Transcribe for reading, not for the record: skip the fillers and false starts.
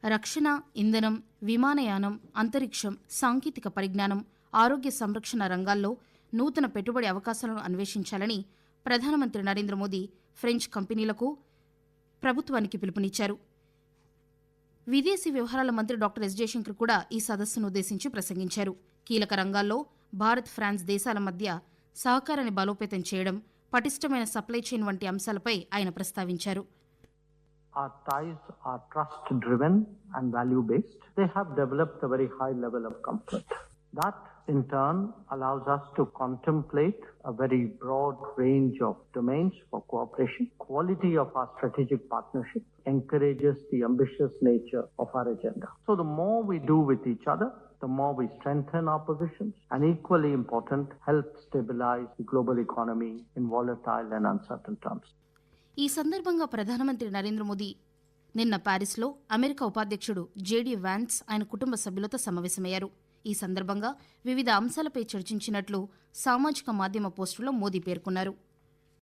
రక్షణ, ఇంధనం, విమానయానం, అంతరిక్షం, సాంకేతిక పరిజ్ఞానం, ఆరోగ్య సంరక్షణ రంగాల్లో నూతన పెట్టుబడి అవకాశాలను అన్వేషించాలని ప్రధానమంత్రి నరేంద్ర మోదీ ఫ్రెంచ్ కంపెనీలకు, ప్రభుత్వానికి పిలుపునిచ్చారు. విదేశీ వ్యవహారాల మంత్రి డాక్టర్ ఎస్ జయశంకర్ కూడా ఈ సదస్సును ఉద్దేశించి ప్రసంగించారు. కీలక రంగాల్లో భారత్, ఫ్రాన్స్ దేశాల మధ్య సహకారాన్ని బలోపేతం చేయడం, పటిష్టమైన సప్లై చైన్ వంటి అంశాలపై ఆయన ప్రస్తావించారు. Our ties are trust-driven and value-based. They have developed a very high level of comfort. That, in turn, allows us to contemplate a very broad range of domains for cooperation. Quality of our strategic partnership encourages the ambitious nature of our agenda. So the more we do with each other, the more we strengthen our positions, and equally important, help stabilize the global economy in volatile and uncertain terms. ఈ సందర్భంగా ప్రధానమంత్రి నరేంద్ర మోదీ నిన్న ప్యారిస్లో America ఉపాధ్యక్షుడు JD Vance ఆయన కుటుంబ సభ్యులతో సమావేశమయ్యారు. ఈ సందర్భంగా వివిధ అంశాలపై చర్చించినట్లు సామాజిక మాధ్యమ పోస్టులో మోదీ పేర్కొన్నారు.